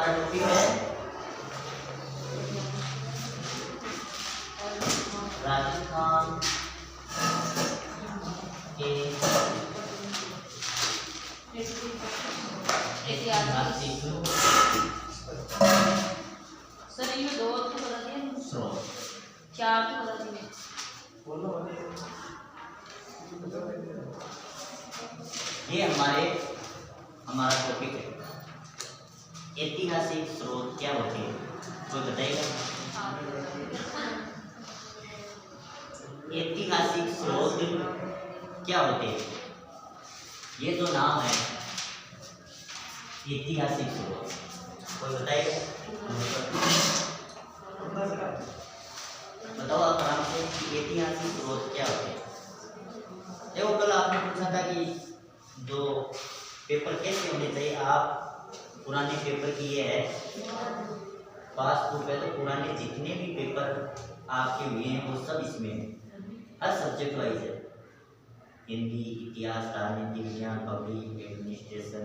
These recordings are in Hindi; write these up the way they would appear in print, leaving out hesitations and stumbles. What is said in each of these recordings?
हमारा टॉपिक है राजस्थान के ऐतिहासिक सर ये दो तो बता दिए स्रोत। चार तो बता दिए ये हमारा टॉपिक है ऐतिहासिक स्रोत क्या होते हैं, कोई बताएगा? ऐतिहासिक स्रोत क्या होते हैं? ये जो नाम है ऐतिहासिक स्रोत, कोई बताएगा? बताओ आप आराम से कि ऐतिहासिक स्रोत क्या होते हैं। देखो कल आपने पूछा था कि जो पेपर कैसे होने चाहिए, आप पुराने पेपर की ये है पासबुक है, तो पुराने जितने भी पेपर आपके हुए हैं वो सब इसमें है, हर सब्जेक्ट वाइज है। हिंदी, इतिहास, राजनीति विज्ञान, पब्लिक एडमिनिस्ट्रेशन,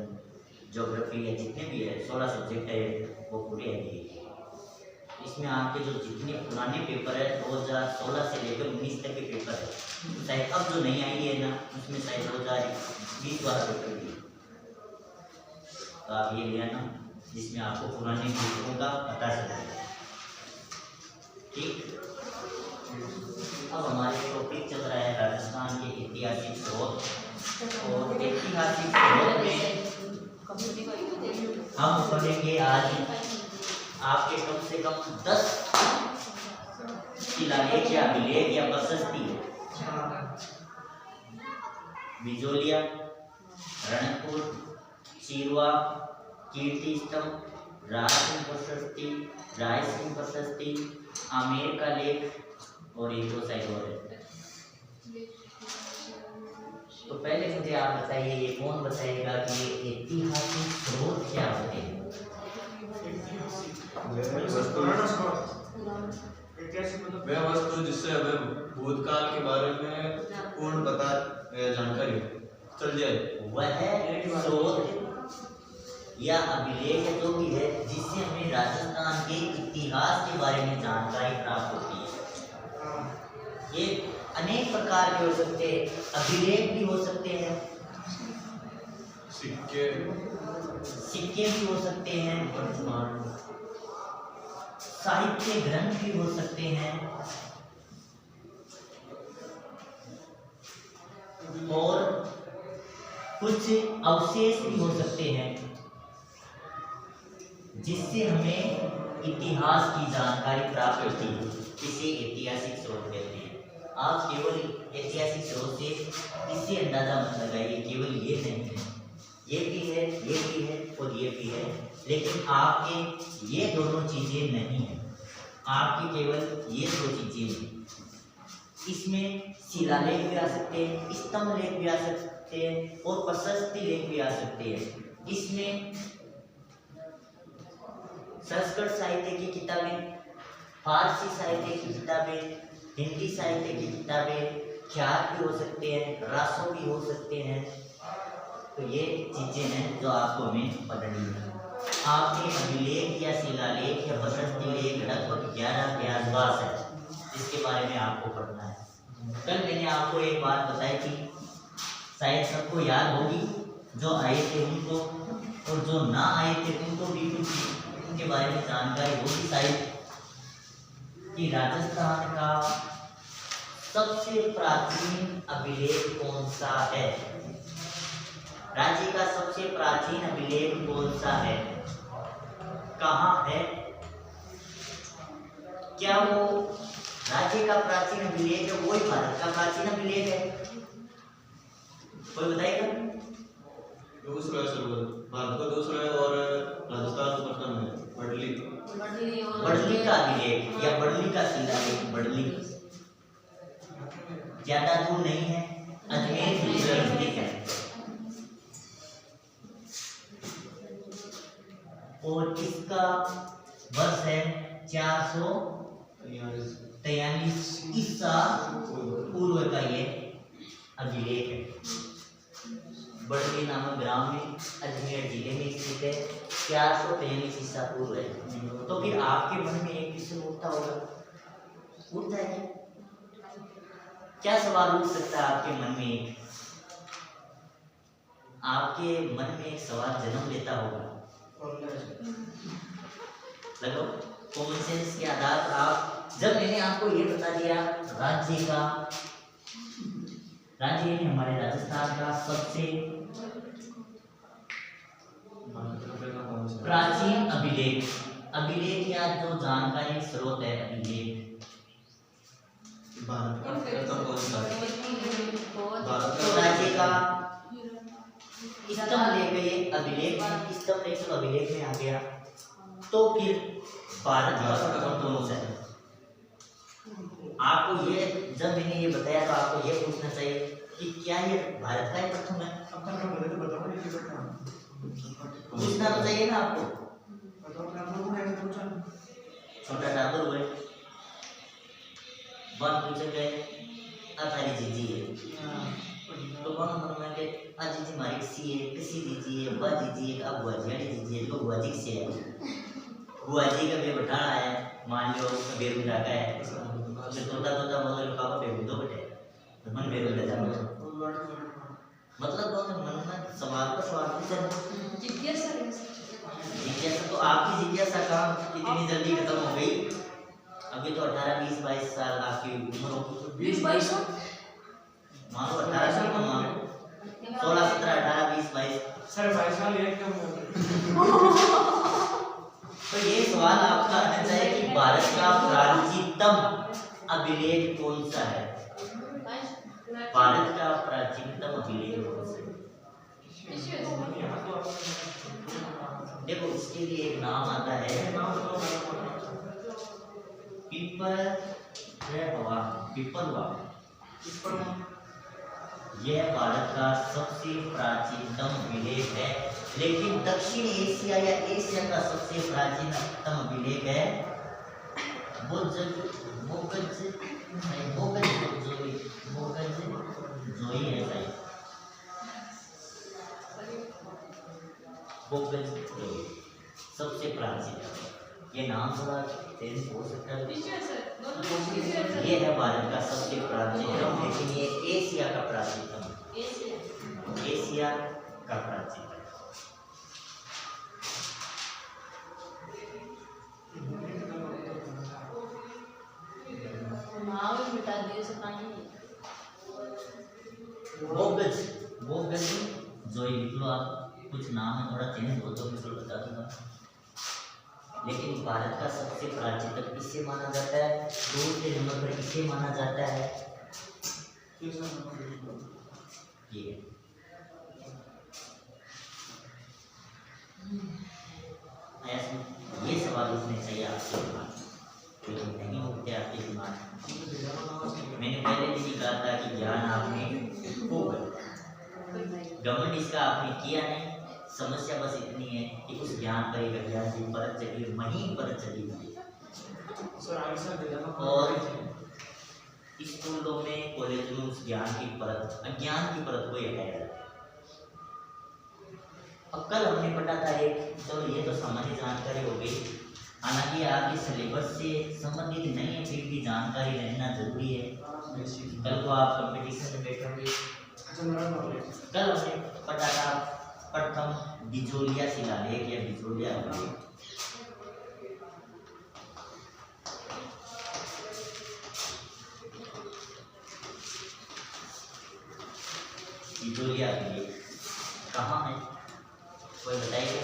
ज्योग्राफी या जितने भी है 16 सब्जेक्ट है वो पूरे है। इसमें आपके जो जितने पुराने पेपर है 2016 से लेकर 19 तक के पेपर है, शायद अब जो नई आई है ना उसमें शायद 2020 वाला पेपर भी है, तो आप ये लिया ना जिसमें आपको पुराने पेपरों का पता चलेगा। ठीक, अब हमारे टॉपिक चल रहा है राजस्थान के ऐतिहासिक स्रोत, और ऐतिहासिक स्रोत में हम पढ़ेंगे आज आपके कम से कम 10 शिलालेख या अभिलेख या प्रशस्ति है। बिजोलिया, रणकपुर, चिरवा, कीर्ति स्तंभ, राज सिंह प्रशस्ति, राय सिंह प्रशस्ति, आमेर का लेख और एक दो साइड और है। तो पहले मुझे आप बताइए, ये कौन बताएगा कि ये ऐतिहासिक स्रोत क्या होते हैं? वह वस्तु जिससे हमें भूतकाल के बारे में पूर्ण पता जानकारी चल जाए, वह स्रोत या अभिलेख जो भी है जिससे हमें राजस्थान के इतिहास के बारे में जानकारी प्राप्त होती है। ये अनेक प्रकार के हो सकते हैं, अभिलेख भी हो सकते हैं, सिक्के भी हो सकते हैं, साहित्य ग्रंथ भी हो सकते हैं, और कुछ अवशेष भी हो सकते हैं जिससे हमें इतिहास की जानकारी प्राप्त होती है। इसे ऐतिहासिक स्रोत कहते हैं। आप केवल ऐतिहासिक स्रोत से इससे अंदाजा मत लगाइए केवल ये नहीं है, ये भी है, ये भी है और ये भी है, लेकिन आपके ये दोनों चीजें नहीं है, आपकी केवल ये दो चीजें हैं। इसमें शिलालेख भी आ सकते हैं, स्तंभ लेख भी आ सकते हैं और प्रशस्ति लेख भी आ सकते हैं। इसमें संस्कृत साहित्य की किताबें, फारसी साहित्य की किताबें, हिंदी साहित्य की किताबें, ख्याल भी हो सकते हैं, रासो भी हो सकते हैं। तो ये चीजें हैं जो आपको हमें पढ़नी है। आपके अभिलेख या शिलालेख या प्रशस्ति लेख लगभग 11 के आसपास है, इसके बारे में आपको पढ़ना है। कल मैंने आपको एक बात बताई थी, शायद सबको याद होगी, जो आए थे उनको और जो ना आए थे उनको भी कुछ उनके बारे में जानकारी होगी शायद, कि राजस्थान का सबसे प्राचीन अभिलेख कौन सा है, राज्य का सबसे प्राचीन अभिलेख कौन सा है, कहाँ है, क्या वो राज्य का प्राचीन अभिलेख है, वही भारत का प्राचीन अभिलेख है? कोई बताएगा? दूसरा है सर, भारत का दूसरा है और राजस्थान का प्रथम है, बड़ली का अभिलेख या बड़ली का शिलालेख। बड़ली ज्यादा दूर नहीं है, अजमेर दूसरा नजदीक है, और इसका वर्ष है 443 ईसा पूर्व का ये अभिलेख है। बड़ली नामक ग्राम में अजमेर जिले में स्थित है। 443 ईसा पूर्व है, तो फिर आपके मन में एक क्वेश्चन उठता होगा, उठता है क्या सवाल उठ सकता है आपके मन में? आपके मन में एक सवाल जन्म लेता होगा, लगो कॉमन सेंस के आधार पर आप, जब मैंने आपको ये बता दिया राज्य यानी हमारे राजस्थान का सबसे प्राचीन अभिलेख या जो जानकारी स्रोत है अभिलेख, भारत का प्रथम कौन सा है? भारत तो का राज्य का स्तंभ ले गए अभिलेख, स्तंभ ले चलो अभिलेख में आ गया, तो फिर भारत का प्रथम कौन सा है? आपको ये, जब मैंने ये बताया तो आपको ये पूछना चाहिए कि क्या ये भारत का ही प्रथम है? पूछना तो चाहिए ना आपको। छोटा ठाकुर हुए, वन पूछे गए अतारी जीजी है, तो वन मन में के अजी जी मारी सी है, किसी जीजी है, बा जीजी है, अब बुआ जी जीजी है, तो बुआ जी से है, बुआ जी का बे बैठाना है, मान लो बेर उठा का है, तो तोता बोले पापा बेर दो बेटे, तो मन बेर उठा जाओ, मतलब बहुत मन में सवाल का सवाल पूछा, जिज्ञासा तो आपकी जिज्ञासा काम इतनी जल्दी खत्म हो गई? अभी तो 18, 20, 22 साल आपकी उम्र होगी, 20-22 मानो 18 साल को मानो 16, 17, 18, 20, 22 सर 22 साल एक कम हो गए। तो ये सवाल आपका आना चाहिए कि भारत का प्राचीनतम अभिलेख कौन सा है? भारत का प्राचीनतम अभिलेख कौन सा है? देखो इसके लिए एक नाम आता है पिपलवा। यह भारत का सबसे प्राचीनतम अभिलेख है, लेकिन दक्षिण एशिया या एशिया का सबसे प्राचीनतम अभिलेख है जोई है भाई, सबसे प्राचीन। ये नाम थोड़ा तेज हो सकता है। ये है भारत का सबसे प्राचीनतम, लेकिन ये एशिया का प्राचीनतम, एशिया का प्राचीनतम। बोगज जोई लिख लो आप, कुछ नाम है थोड़ा चेंज हो तो बिल्कुल बता दूंगा, लेकिन भारत का सबसे प्राचीनतम इसे माना जाता है। दूसरे नंबर पर इसे माना जाता है ये सवाल उसने चाहिए आपके दिमाग, लेकिन नहीं उठते आपके दिमाग। मैंने पहले भी कहा था कि ज्ञान आपने होगा, गवर्नमेंट इसका आपने किया नहीं। समस्या बस इतनी है कि उस ज्ञान पर एक अज्ञान की परत चढ़ी, महीन परत चढ़ी हुई, और स्कूलों में कॉलेजों में उस ज्ञान की परत, अज्ञान की परत को हटाया जाता है। अब कल हमने पढ़ा था एक, चलो ये तो सामान्य जानकारी हो गई, हालांकि आपके सिलेबस से संबंधित नहीं है, फिर भी जानकारी रहना जरूरी है। कल को आप कंपटीशन में बैठोगे। कल हमने पढ़ा था प्रथम बिजोलिया शिलालेख या बिजोलिया अभिलेख। बिजोलिया अभिलेख कहाँ है, कोई बताएगा?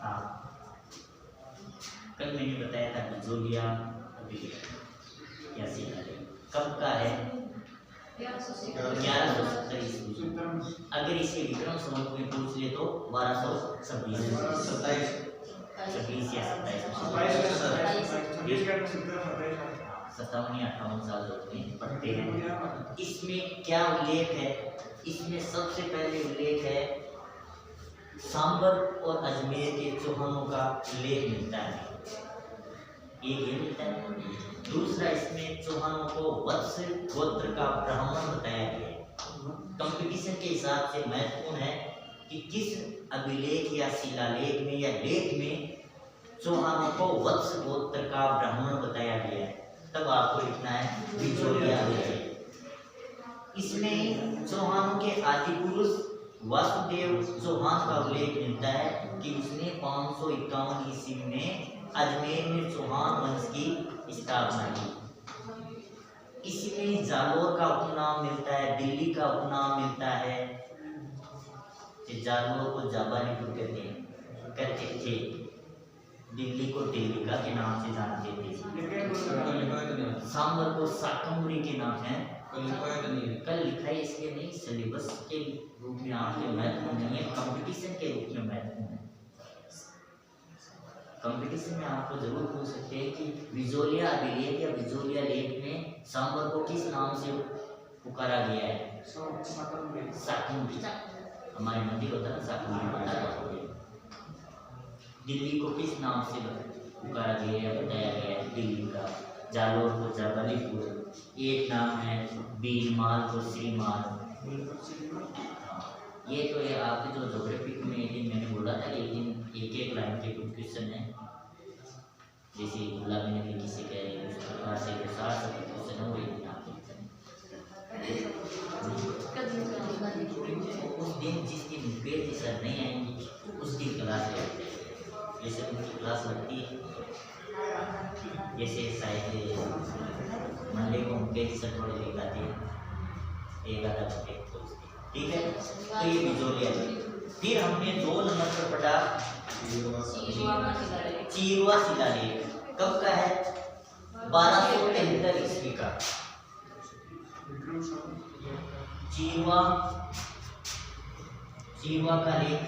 हाँ, कल मैंने बताया था बिजोलिया अभिलेख या शिलालेख कब का है? 1170 ईस्वी। अगर इसे विक्रम संवत में पूछ ले तो 1226 या 57 या 58 साल पढ़ते हैं। इसमें क्या उल्लेख है? इसमें सबसे पहले उल्लेख है सांबर और अजमेर के चौहानों का उल्लेख मिलता है, ये मिलता है। दूसरा, इसमें चौहानों को वत्स गोत्र का ब्राह्मण बताया गया है। कंपटीशन के हिसाब से महत्वपूर्ण है कि किस अभिलेख या शिलालेख में या लेख में चौहानों को वत्स गोत्र का ब्राह्मण बताया गया है, तब आपको लिखना है बिचौलिया अभिलेख। इसमें चौहानों के आदि पुरुष वासुदेव चौहान का उल्लेख मिलता है कि उसने 551 ईस्वी में अजमेर में चौहान वंश की स्थापना की। इसमें जालोर का उपनाम मिलता है, दिल्ली का उपनाम मिलता है। जालोर को जाबालीपुर कहते थे, दिल्ली को दिल्लिका के नाम से जानते थे, सांबर को साकंबरी के नाम है। कल लिखा है इसलिए नहीं, सिलेबस के रूप में आपके महत्वपूर्ण नहीं है, कंपटीशन के रूप में महत्वपूर्ण है। कंपटीशन में आपको जरूर पूछ सकते हैं कि बिजोलिया अभिलेख या बिजोलिया लेख में सांबर को किस नाम से पुकारा गया है? साकंबरी। हमारे मंदिर होता है ना साकंबरी। दिल्ली को किस नाम से पुकारा गया है, बताया गया है? दिल्ली का। जालोर को जाबालीपुर। एक नाम है बीरमाल को श्रीमाल। ये तो ये आपके जो ज्योग्राफी में एक दिन मैंने बोला था, लेकिन एक एक लाइन के कुछ क्वेश्चन है, जैसे गुलाबी नदी किसे कह रहे हैं, उस प्रकार से विशाल सभी क्वेश्चन हो गए आपके। उस दिन जिस दिन मुकेश जी सर नहीं आएंगे उस दिन क्लास लगती है, जैसे उनकी क्लास लगती है, जैसे शायद मंडे को मुकेश सर थोड़े लेकर एक आधा घंटे, ठीक है। तो ये बिजोलिया है। फिर हमने 2 नंबर पर पढ़ा चीरवा शिलालेख। कब का है? 1273 ईस्वी का। चीरवा का लेख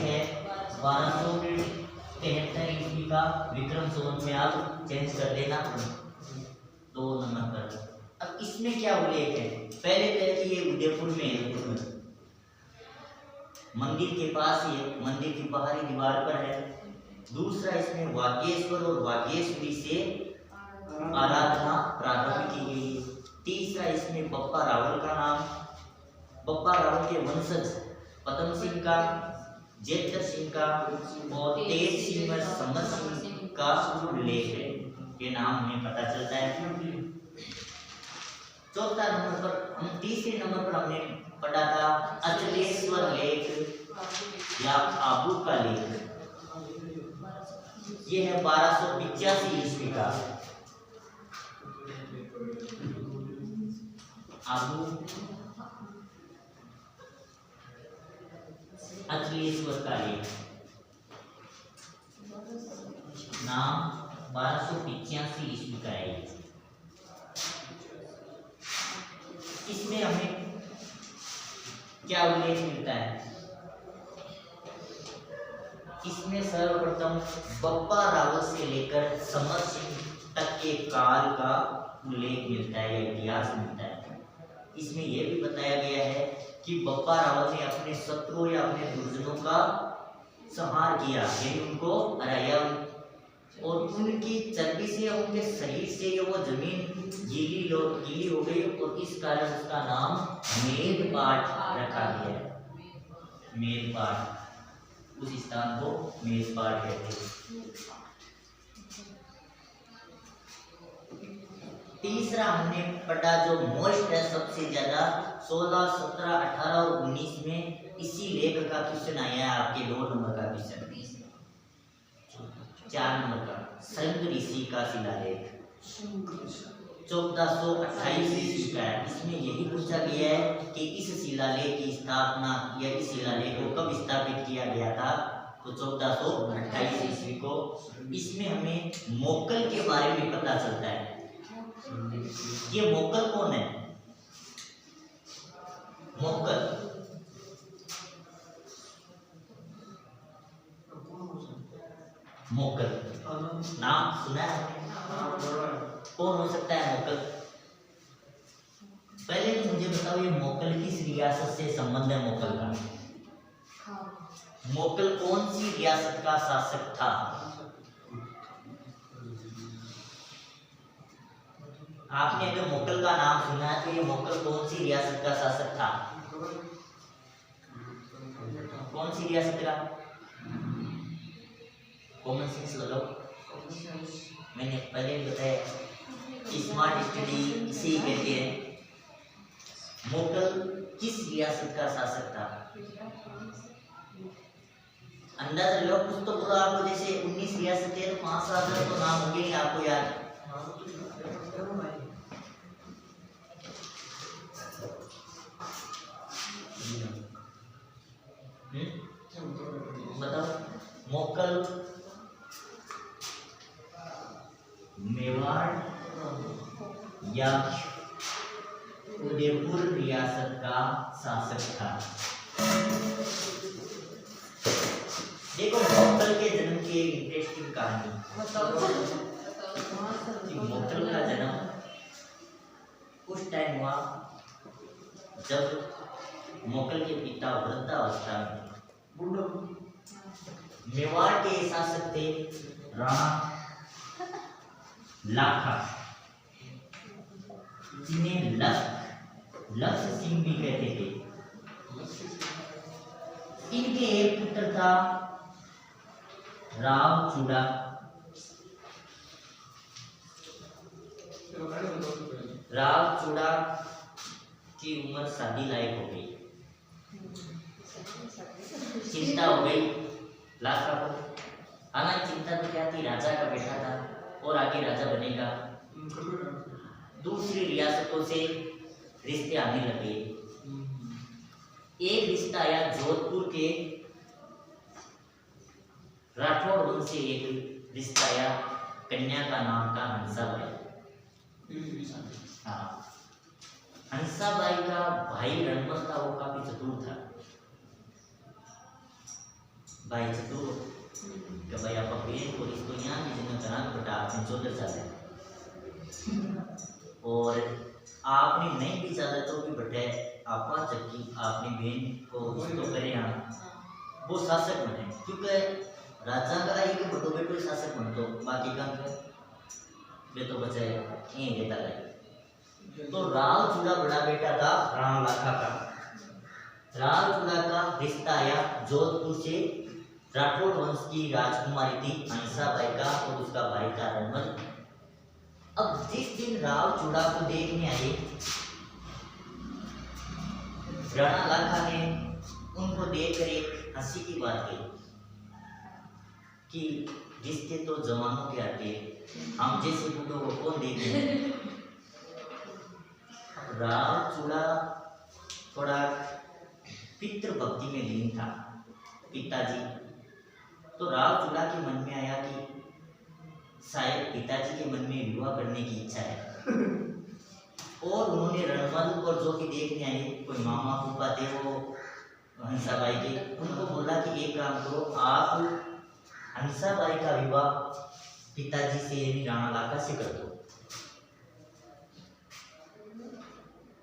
है 1273 ईस्वी का। विक्रम संवत में आप चेंज कर देना 2 नंबर पर। अब इसमें क्या उल्लेख है? पहले कि ये उदयपुर में है, मंदिर के पास ही है, मंदिर की बाहरी दीवार पर है। दूसरा, इसमें वाग्येश्वर और वाग्येश्वरी से आराधना प्रारंभ की गई है। तीसरा, इसमें बप्पा रावल का नाम, बप्पा रावल के वंशज पदम सिंह का, जेठर सिंह का और तेज सिंह और समर सिंह का उल्लेख है। ये नाम हमें पता चलता है। चौथा नंबर पर हम तीसरे नंबर पर हमने पढ़ा था अचलेश्वर लेख या आबू का लेख। ये है 1285 ईस्वी का। आबू अचलेश्वर का लेख, नाम 1285 ईस्वी का है। इसमें हमें क्या उल्लेख मिलता है? इसमें सर्वप्रथम बप्पा रावल से लेकर समर सिंह तक के काल का उल्लेख मिलता है या इतिहास मिलता है। इसमें यह भी बताया गया है कि बप्पा रावल ने अपने शत्रुओं या अपने दुर्जनों का संहार किया, यानी उनको हराया, और उनकी चर्बी से या उनके शरीर से वो जमीन गीली हो गई और इस कारण उसका नाम मेदपाट रखा गया है। मेदपाट, उस स्थान को मेदपाट कहते हैं। तीसरा हमने पढ़ा जो मोस्ट है सबसे ज्यादा 16, 17, 18 और 19 में इसी लेख का क्वेश्चन आया है आपके 2 नंबर का क्वेश्चन। 4 नंबर का संग ऋषि का शिलालेख 1428 ईस्वी का है। इसमें यही पूछा गया है कि इस शिलालेख की स्थापना या इस शिलालेख को कब स्थापित किया गया था, तो 1428 ईस्वी को। इसमें हमें मोक्कल के बारे में पता चलता है। ये मोक्कल कौन है? मोक्कल नाम सुना है? कौन हो सकता है मोक्कल? पहले तो मुझे बताओ ये मोक्कल किस रियासत से संबंध है? मोक्कल का मोक्कल कौन सी रियासत का शासक था? आपने अगर मोकल का नाम सुना है तो ये मोकल कौन सी रियासत का शासक था? कौन सी रियासत का? कॉमन सेंस लगाओ। मैंने पहले भी बताया स्मार्ट स्टडी इसे कहते हैं। मोकल किस रियासत का शासक था? अंदाजा लो, कुछ तो पूरा आपको, जैसे 19 रियासतें हैं तो 5 साल तो नाम होंगे ही आपको याद। बताओ। मोकल मेवाड़ या उदयपुर रियासत का शासक था। देखो मोकल के जन्म की एक इंटरेस्टिंग कहानी। कि मोकल का जन्म उस टाइम हुआ जब मोकल के पिता वृद्धावस्था में। मेवाड़ के शासक थे राणा लाखा, जिन्हें लक्ष्य सिंह भी कहते थे। इनके एक पुत्र था राव चूड़ा। राव चूड़ा की उम्र शादी लायक हो गई। चिंता हो गई लाखा को। हालांकि चिंता तो क्या थी, राजा का बेटा था और आगे राजा बनेगा। दूसरी रियासतों से रिश्ते आने लगे। एक रिश्ता आया जोधपुर के राठौड़ वंश से। एक रिश्ता आया, कन्या का नाम था हंसाबाई। हाँ, हंसाबाई का भाई रणमल था, वो काफी चतुर था। भाई चतुर कि भाई आप बहन को रिश्तो यहाँ की जगह करा बेटा, आपने 14 साल है और आपने नहीं भी ज्यादा तो भी बटे आप चक्की आपने बहन को रिश्तो करे यहाँ वो शासक बने। क्योंकि राजा का एक बड़ो बेटो शासक बन तो बाकी का बे तो बचे यही देता रहे। तो राव चूड़ा बड़ा बेटा था राणा लाखा का। राव चूड़ा का रिश्ता आया जोधपुर से। राठौड़ वंश की राजकुमारी थी हंसाबाई का और उसका भाई था रणमल। अब जिस दिन राव चूड़ा को देखने आए राणा लाखा ने उनको देखकर एक हंसी की बात कही कि रिश्ते तो जवानों के आते हैं, हम जैसे बूढ़ों को कौन देखे। राव चूड़ा थोड़ा पितृभक्ति में लीन था पिताजी। तो राव चूड़ा के मन में आया कि शायद पिताजी के मन में विवाह करने की इच्छा है। और उन्होंने रणमल और जो कि देखने आए कोई मामा फूफा थे वो हंसाबाई के, उनको बोला कि एक काम करो, आप हंसाबाई का विवाह पिताजी से यानी राणा लाखा से कर दो।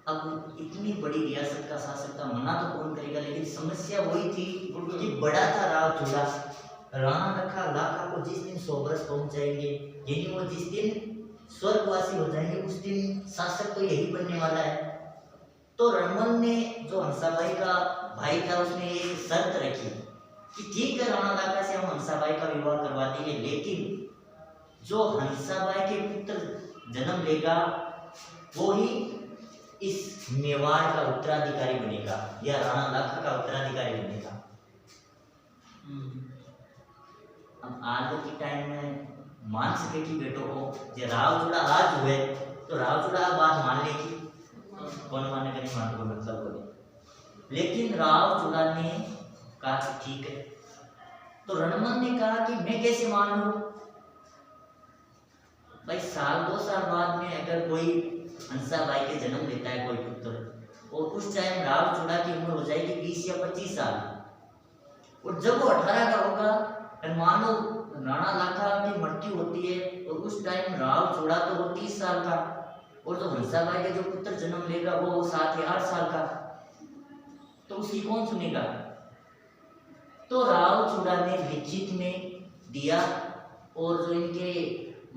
अब इतनी बड़ी रियासत का शासक था, मना तो कौन करेगा। लेकिन समस्या वही थी कि बड़ा था राव चूड़ा। राणा लाखा को जिस दिन 100 वर्ष पहुंच जाएंगे, यानी वो जिस दिन स्वर्गवासी हो जाएंगे, उस दिन शासक तो यही बनने वाला है। तो रणमल ने जो हंसाबाई का भाई था उसने एक शर्त रखी कि ठीक है राणा लाखा से हम हंसाबाई का विवाह करवा देंगे, लेकिन जो हंसाबाई के पुत्र जन्म लेगा वो ही इस मेवाड़ का उत्तराधिकारी बनेगा या राणा लाखा का उत्तराधिकारी बनेगा। अब आज के टाइम में मान सके कि बेटों को जो राव चूड़ा आज हुए तो राव चूड़ा बात मान लेगी, कौन माने का नहीं मान को मतलब बोले। लेकिन राव चूड़ा ने कहा कि ठीक है। तो रणमल ने कहा कि मैं कैसे मान लूं भाई, साल 2 साल बाद में अगर कोई हंसाबाई के जन्म लेता है कोई पुत्र और उस टाइम राव चूड़ा की उम्र हो जाएगी 20 या 25 साल, और जब वो 18 का होगा मान लो राणा लाखा की मृत्यु होती है और उस टाइम राव चूड़ा तो वो 30 साल का, और जो हंसाबाई के जो पुत्र जन्म लेगा वो 7 या 8 साल का, तो उसकी कौन सुनेगा। तो राव चूड़ा ने लिखित में दिया और जो इनके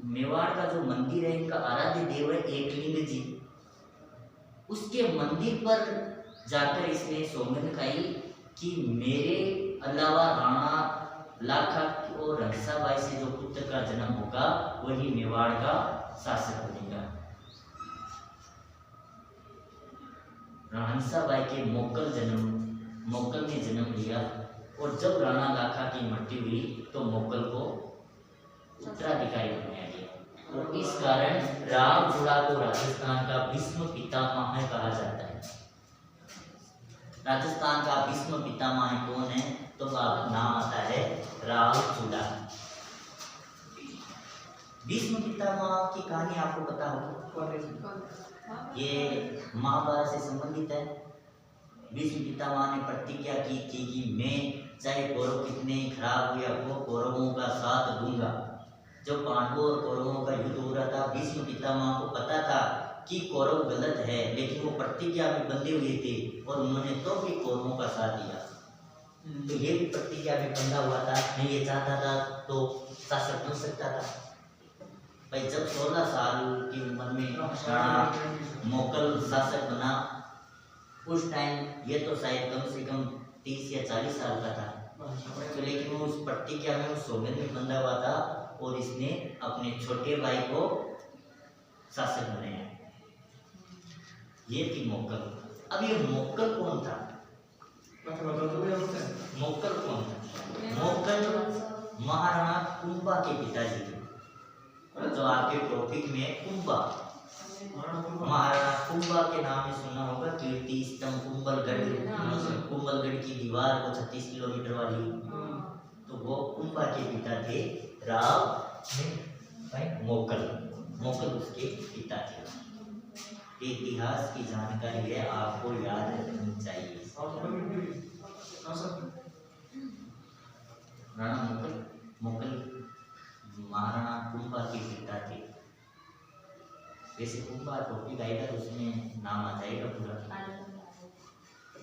मेवाड़ का जो मंदिर है, इनका आराध्य देव है एकलिंग जी। उसके मंदिर पर जाकर इसने सौगंध खाई कि मेरे अलावा राणा लाखा और रंसाबाई से जो पुत्र का जन्म होगा वही मेवाड़ का शासक बनेगा। हंसाबाई के मोकल ने जन्म लिया और जब राणा लाखा की मृत्यु हुई तो मोकल को उत्तराधिकारी बनाया गया और इस कारण रावजुड़ा को राजस्थान का भीष्म पितामह कहा जाता है। राजस्थान का भीष्म पितामह कौन है? तो नाम आता है रावजुड़ा। भीष्म पितामह की कहानी आपको पता होगी, ये महाभारत से संबंधित है। भीष्म पितामह ने प्रतिज्ञा की थी कि मैं चाहे कौरव कितने ही खराब हुआ वो कौरवों का साथ दूंगा। जब पांडवों और कौरवों का युद्ध हो रहा था, भीष्म पितामह को पता था कि कौरव गलत है, लेकिन वो प्रतिज्ञा में बंधे हुए थे और उन्होंने तो भी कौरवों का साथ दिया। तो ये भी प्रतिज्ञा में बंधा हुआ था, नहीं ये चाहता था तो शासक बन सकता था। भाई जब 16 साल की उम्र में राणा मोकल शासक बना, उस टाइम ये तो शायद कम से कम 30 या 40 साल का था, तो लेकिन वो उस प्रतिज्ञा में उस सौगंध में बंधा हुआ था और इसने अपने छोटे भाई को शासक बनाया। ये थी मोकल। अब ये मोकल कौन था? मोकल कौन था? मोकल महाराणा कुंभा के पिताजी थे। जो आपके टॉपिक में कुंभा, महाराणा कुंभा के नाम में सुना होगा, कीर्ति स्तंभ कुंभलगढ़ की दीवार को 36 किलोमीटर वाली, तो वो कुंभा के पिता थे मोकल उसके पिता थे। इतिहास की जानकारी है, आपको याद रखनी चाहिए। राणा मोकल महाराणा कुंभा के पिता थे। वैसे कुंभा टॉपिक आएगा तो उसमें नाम आ जाएगा पूरा,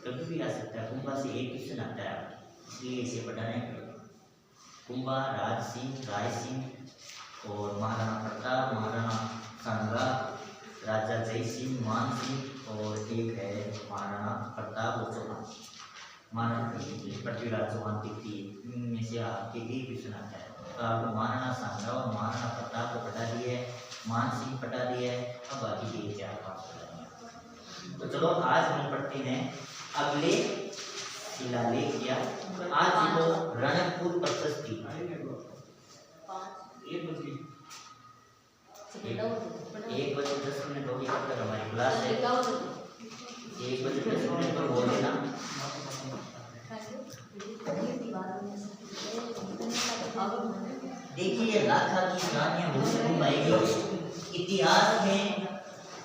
कभी भी आ सकता है। कुंभा से एक क्वेश्चन आता है, इसलिए इसे पढ़ाना पड़ेगा। कुंभा राज सिंह और महाराणा प्रताप, महाराणा संग्राम, राजा जय सिंह, मान सिंह और एक है महाराणा प्रताप और चौहान, महाराणा पृथ्वीराज चौहान की इनमें से आपके एक क्वेश्चन आता है। तो आपको महाराणा संग्राम और महाराणा प्रताप को पढ़ा दिया है, मान सिंह पढ़ा दिया है, अब बाकी के 4-5 पढ़ा दिया। तो चलो आज हम पढ़ते हैं अगले शिलालेख या आज को रणकपुर प्रशस्ति। 1 बजे 10 मिनट होगी, कब तक हमारी क्लास है? 1 बजे 10 मिनट पर बोल देना। देखिए लाखा की कहानियां बहुत आएगी इतिहास में।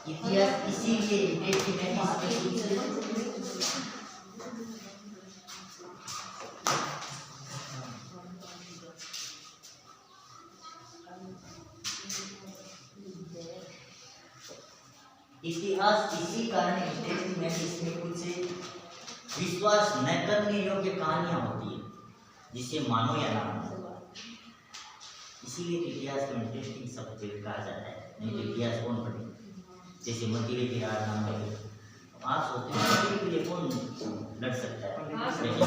इतिहास इसीलिए इंटरेस्टिंग है, इतिहास इसी कारण इंटरेस्टिंग है कि इसमें कुछ विश्वास न करने योग्य कहानियां होती है जिसे मानो या ना मानो, इसीलिए इतिहास को इंटरेस्टिंग सब्जेक्ट कहा जाता है। नहीं तो इतिहास कौन पढ़े? जैसे मतीरे के राज नाम लगे, आप सोचते हैं मतीरे के लिए कौन लड़ सकता है? लेकिन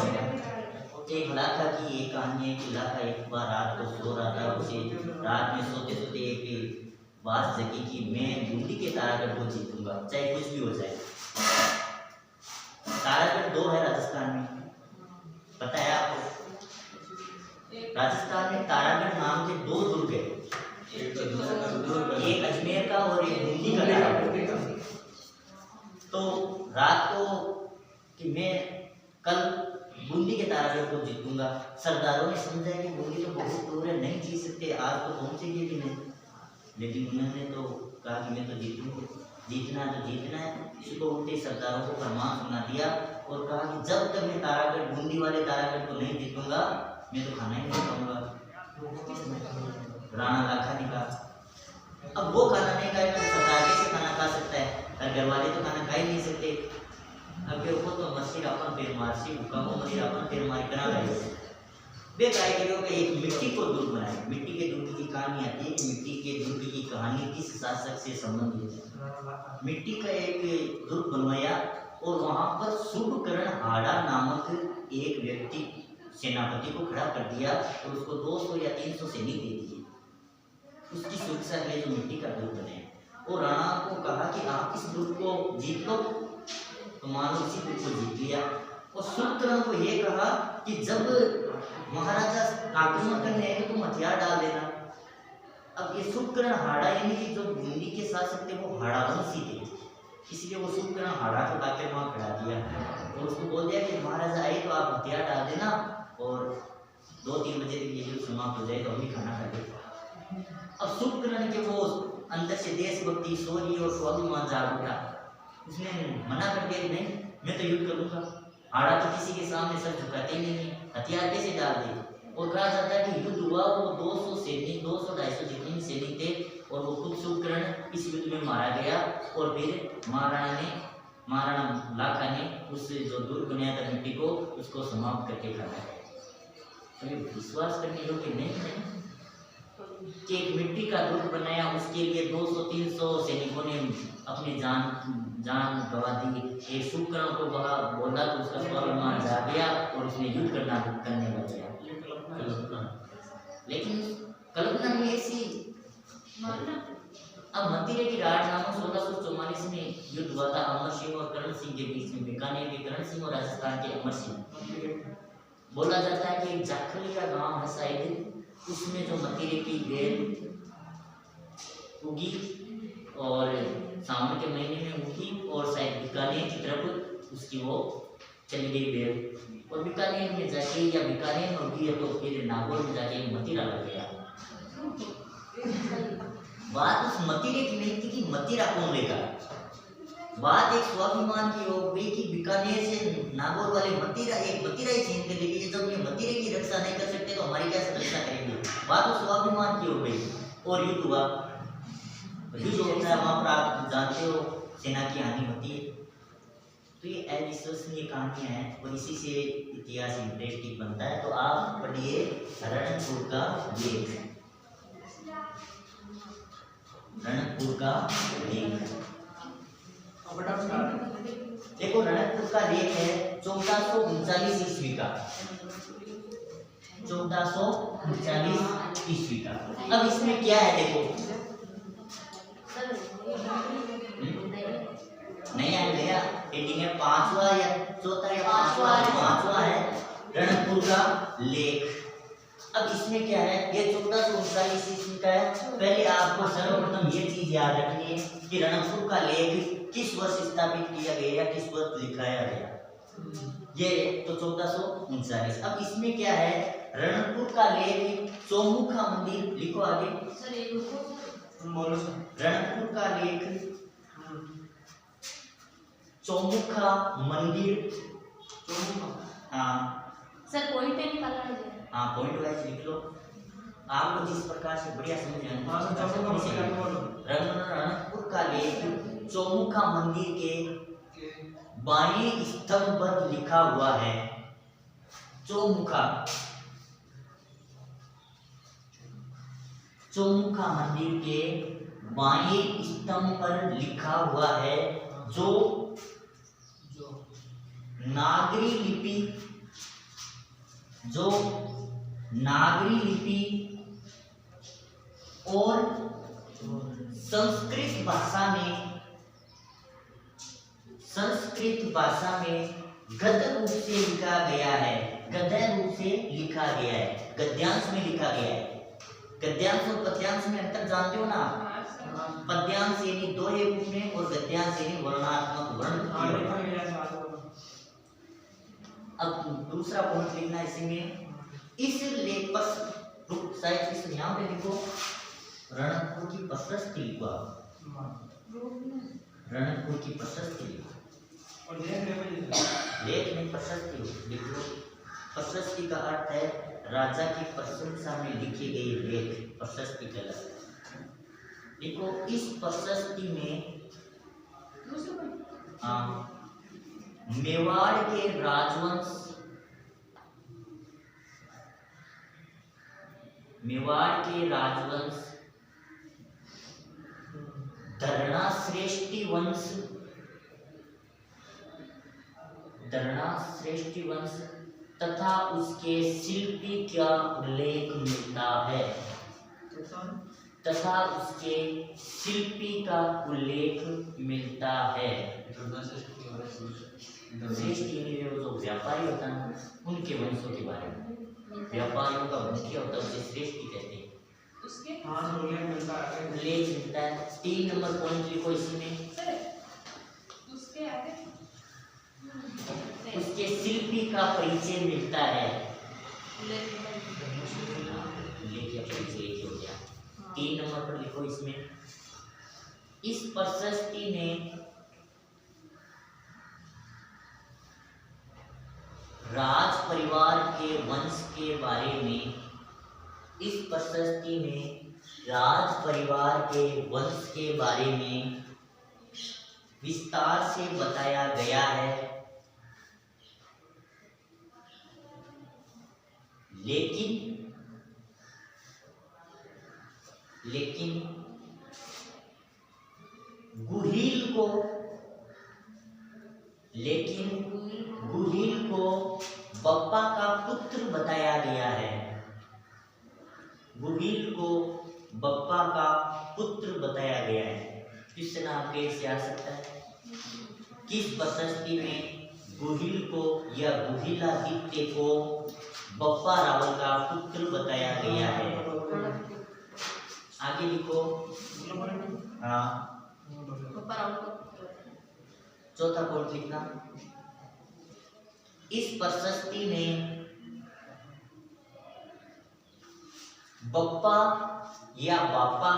एक लाखा की एक कहानी है कि लाखा एक बार रात को सो रहा था, उसे रात में सोते सोते एक बात जगी कि मैं बूंदी के तारागढ़ को जीतूंगा चाहे कुछ भी हो जाए। तारागढ़ 2 है राजस्थान में, पता है आपको? राजस्थान में तारागढ़ नाम के 2 दुर्ग है, एक अजमेर का और एक बूंदी का तारागढ़। तो रात को कि मैं कल बूंदी के तारागढ़ को जीतूंगा, सरदारों ने समझा कि बूंदी तो बहुत दूर है, नहीं जीत सकते, आज तो पहुंचेगी भी नहीं, लेकिन उन्होंने तो कहा कि मैं तो जीतूंगा, जीतना है तो जीतना है। इसको उल्टे सरदारों को फरमान सुना दिया और कहा कि जब तक मैं तारागढ़ बूंदी वाले तारागढ़ को नहीं जीतूंगा मैं तो खाना ही नहीं खाऊंगा। राणा लाखा ने कहा अब वो खाना नहीं खाएगा तो सरदार कैसे खाना खा सकता है? घर वाले तो खाना खा ही नहीं सकते। अब वो तो मसीर अपन पेर मार सी भूखा को मसीर अपन पेर मार करा रहे। वे कारीगरों का एक मिट्टी को दुर्ग बनाए। मिट्टी के दुर्ग की कहानी आती है कि मिट्टी के दुर्ग की कहानी किस शासक से संबंधित है। मिट्टी का एक दुर्ग बनवाया और वहां पर शुभकरण हाड़ा नामक एक व्यक्ति सेनापति को खड़ा कर दिया और उसको 200 या 300 सैनिक दे दिए उसकी सुरक्षा के लिए जो मिट्टी का दुर्ग बने। और राणा को कहा कि आप इस दुर्ग को जीत लो, तो मान लो इसी दुर्ग को जीत लिया। और शुभकरण को यह कहा कि जब महाराजा आक्रमण करने आए तो तुम हथियार डाल देना। अब ये शुभकरण हाड़ा यानी कि जो दिल्ली के शासक थे वो हाड़ा वंशी थे, इसलिए वो शुभकरण हाड़ा को लाकर वहां खड़ा दिया और उसको बोल दिया कि महाराजा आए तो आप हथियार डाल देना और 2-3 बजे तक ये जो समाप्त हो जाए तो हम भी खाना खा लें। अब शुभकरण के वो अंदर से देशभक्ति, शौर्य और स्वाभिमान जाग उठा। उसने मना कर दिया कि नहीं, मैं तो युद्ध करूंगा। हाड़ा तो किसी के सामने सर झुकाते ही नहीं है, हथियार कैसे डाल दे। और कहा जाता है कि युद्ध हुआ, वो 200 सैनिक 200-250 जितने सैनिक थे और वो खुद शुभकरण इस युद्ध में मारा गया। और फिर महाराणा लाखा ने उस जो दुर्ग बनाया था मिट्टी को उसको समाप्त करके खाया। तो ये विश्वास करने योग्य नहीं है कि एक मिट्टी का दुर्ग बनाया, उसके लिए 200-300 सैनिकों ने अपनी जान गवा दी। एक शुभकर्ण को बोला तो उसका स्वाभिमान जा गया और उसने युद्ध करने लग गया। लेकिन कल्पना में ऐसी अब मतीरे की राठ नामक 1644 में युद्ध हुआ था अमर सिंह और करण सिंह के बीच में। बीकानेर के करण सिंह और राजस्थान के अमर सिंह। बोला जाता है कि एक जाखलिया गांव है शायद, उसमें जो मतीरे की बेल उगी और सावन के महीने में उगी और शायद बीकानेर की तरफ उसकी वो चली गई बेल। और बीकानेर में जाके या बीकानेर में उगी है तो फिर नागौर में जाके मतीरा लग गया। बात उस मतीरे की नहीं थी कि मतीरा कौन लेगा, बात एक स्वाभिमान की हो गई कि बीकानेर से नागौर वाले मतीरा ही छीन के ले गए। जब ये मतीरे की रक्षा नहीं कर सकते तो हमारी क्या रक्षा करेंगे। बात उस स्वाभिमान की हो गई और युद्ध हुआ। युद्ध होता है वहां पर आप जानते हो सेना की हानि होती है। तो ये अविश्वसनीय कहानियां हैं और इसी से इतिहास इंटरेस्टिंग बनता है। तो आप पढ़िए रणकपुर का लेख। रणकपुर का लेख देखो, रणकपुर का लेख है 1439 ईस्वी का। 1439 ईस्वी का। अब इसमें क्या है देखो, नया एडिंग है, 5वां या 4था या 5वां है रणकपुर का लेख। अब इसमें क्या है, ये 1439 ईस्वी का है। पहले आपको सर्वप्रथम ये चीज याद रखनी है कि रणकपुर का लेख किस वर्ष स्थापित किया गया, किस वर्ष लिखाया गया, ये तो 1439। अब इसमें क्या है, रणकपुर का लेख चौमुखा मंदिर, लिखो आगे रणकपुर का लेख चौमुखा मंदिर। हाँ सर पॉइंट निकालना है। हाँ पॉइंट वाइज लिख लो, आपको जिस प्रकार से बढ़िया समझ रणकपुर का लेख चौमुखा मंदिर के बाएं स्तंभ पर लिखा हुआ है। चौमुखा मंदिर के बाएं स्तंभ पर लिखा हुआ है, जो नागरी लिपि और संस्कृत भाषा में गद्य रूप से लिखा गया है। गद्यांश में लिखा गया है। गद्यांश और पद्यांश में अंतर जानते हो ना। पद्यांश यानी दोहे रूप में और गद्यांश यानी वर्णात्मक वर्ण। अब दूसरा पॉइंट लिखना इसमें, इस लेख पर शायद इस यहाँ पे लिखो रणकपुर की प्रशस्ति लिखो। रणकपुर की प्रशस्ति लिखो और लेख में प्रशस्ति लिखो। प्रशस्ति का अर्थ है राजा की प्रशंसा में लिखी गई लेख, प्रशस्ति कहलाता है। देखो इस प्रशस्ति में मेवाड़ के राजवंश मेवाड़ के राजवंश धरणा श्रेष्ठी वंश तथा उसके शिल्पी का उल्लेख मिलता है। तथा उसके शिल्पी का उल्लेख मिलता है। श्रेष्ठी जो व्यापारी होता है उनके वंशों के बारे में, व्यापारियों का मुखिया होता है उसे श्रेष्ठी कहते हैं। उल्लेख मिलता है। 3 नंबर पॉइंट लिखो इसमें। उसके शिल्पी का परिचय मिलता है। परिचय हो गया। 3 नंबर पर लिखो इसमें। इस प्रशस्ति में राज परिवार के वंश के बारे में, इस प्रशस्ति में राज परिवार के वंश के बारे में विस्तार से बताया गया है। लेकिन गुहिल को बप्पा का पुत्र बताया गया है। गुहिल को बप्पा का पुत्र बताया गया है। क्वेश्चन आपके से आ सकता है, किस प्रशस्ति में गुहिल को या गुहिलादित्य को बप्पा रावल का पुत्र बताया गया है? आगे लिखो। हाँ, चौथा पॉइंट लिखना। इस प्रशस्ति में बप्पा या बापा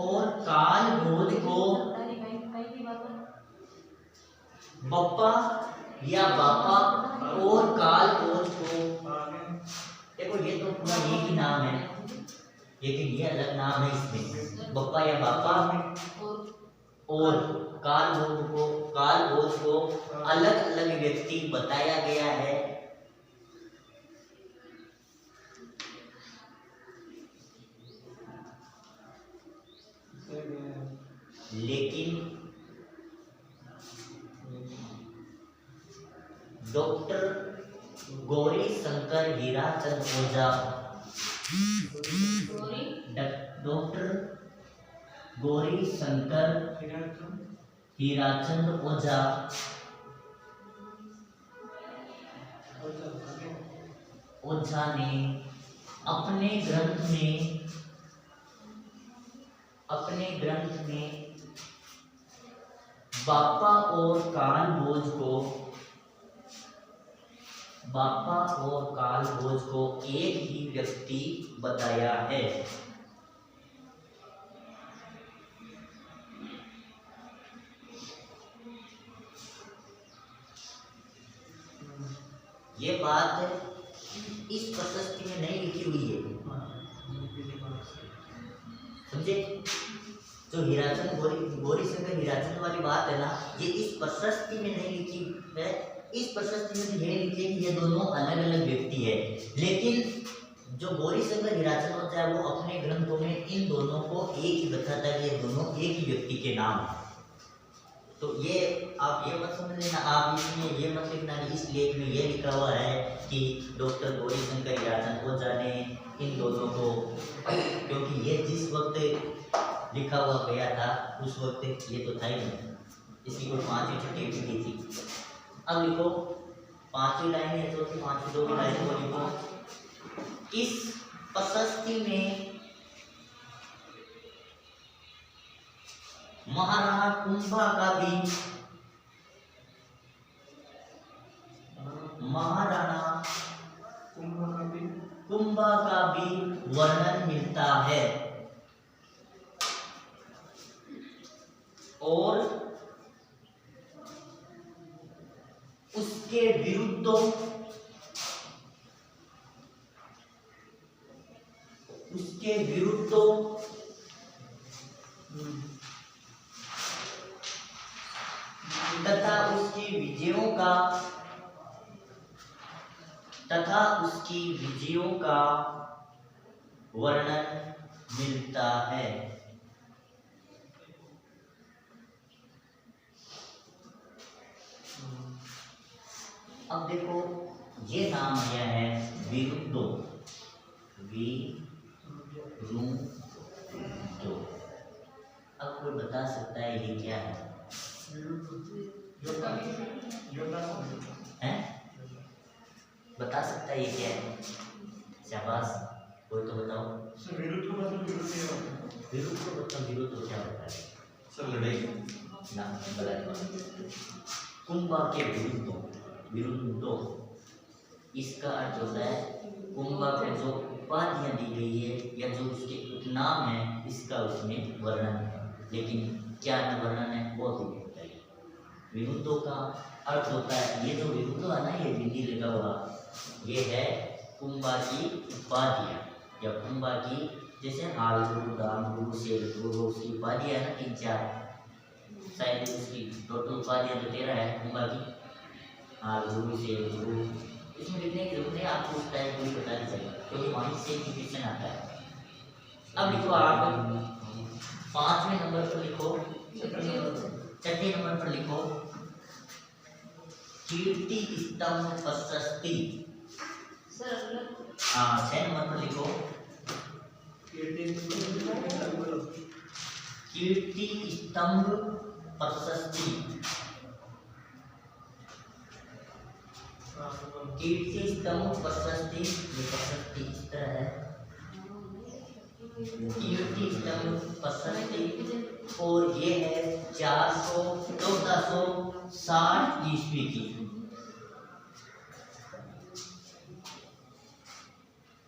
और काल भोज को, बप्पा या बापा और काल भोज को, देखो ये तो पूरा एक ही नाम है, लेकिन ये अलग नाम है इसमें। बप्पा या बापा और काल भोज को अलग अलग व्यक्ति बताया गया है। लेकिन डॉक्टर गौरी शंकर हीराचंद ओझा, डॉक्टर गौरी शंकर हीराचंद ओझा ने अपने ग्रंथ में बापा और काल भोज को एक ही व्यक्ति बताया है। ये बात इस प्रशस्ति में नहीं लिखी हुई है, समझे? जो हीराचंद गौरी शंकर हीराचंद वाली बात है ना, ये इस प्रशस्ति में नहीं लिखी है। इस प्रशस्ति में तो ये लिखी है कि ये दोनों अलग अलग व्यक्ति है, लेकिन जो गौरी शंकर हीराचंद होता है वो अपने ग्रंथों में इन दोनों को एक ही बताता है कि ये दोनों एक ही व्यक्ति के नाम है। तो ये आप ये मत समझ लेना, आप इसमें ये मत लिखना कि इस लेख में ये लिखा हुआ है कि डॉक्टर गौरी शंकर हीराचंद ओझा ने इन दोनों को, क्योंकि ये जिस वक्त लिखा हुआ गया था उस वक्त ये तो था ही नहीं, इसकी कोई 5वीं छठी की थी। अब लिखो 5वीं लाइन है, चौथी 5वीं 2 लाइन को लिखो। इस प्रशस्ति में महाराणा कुंभा का भी वर्णन मिलता है और उसके विरुद्ध विजयों का वर्णन मिलता है। अब देखो ये नाम आया है विरुद्धो, विरुद्धो। अब कोई बता सकता है ये क्या है? हैं? बता सकता है ये क्या है? शाबाश, कोई तो बताओ। विरुद्ध को मतलब विरुद्ध ही होता है। विरुद्ध को मतलब विरुद्ध क्या होता है? सर लड़ाई ना गलत। कुंभा के विरुद्धो, इसका अर्थ होता है कुंभा को जो उपाधियां दी गई है या जो उसके उपनाम है, इसका उसमें वर्णन है। लेकिन क्या वर्णन है वो भी बताइए। विरुद्धों का अर्थ होता है, ये जो विरुद्ध है ना, ये बिंदी लगा हुआ, ये है कुंभा की उपाधियां या कुंभा की, जैसे हाल गुरु, दान गुरु, शेर गुरु, उसकी उपाधियां है ना 3-4, शायद उसकी टोटल उपाधियां तो 13 है कुंभा की। हाल गुरु, शेर गुरु, इसमें लिखने की जरूरत नहीं, आपको उस टाइम कोई बता नहीं चलेगा क्योंकि वहीं से क्वेश्चन आता है। अब लिखो आप 5वें नंबर पर लिखो, 6ठे नंबर पर लिखो कीर्ति स्तंभ प्रशस्ति। सर हाँ 6 नंबर पर लिखो कीर्ति स्तंभ प्रशस्ति। कीर्ति स्तंभ प्रशस्ति, ये प्रशस्ति इस तरह है, कीर्ति स्तंभ प्रशस्ति, और ये है 1460 ईस्वी की।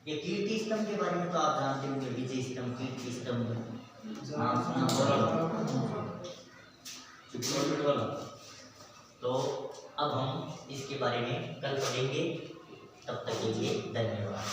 ये कीर्ति स्तंभ के बारे में तो आप जानते होंगे, विजय स्तंभ, कीर्ति स्तंभ, नाम सुना होगा। तो अब हम इसके बारे में कल पढ़ेंगे, तब तक के लिए धन्यवाद।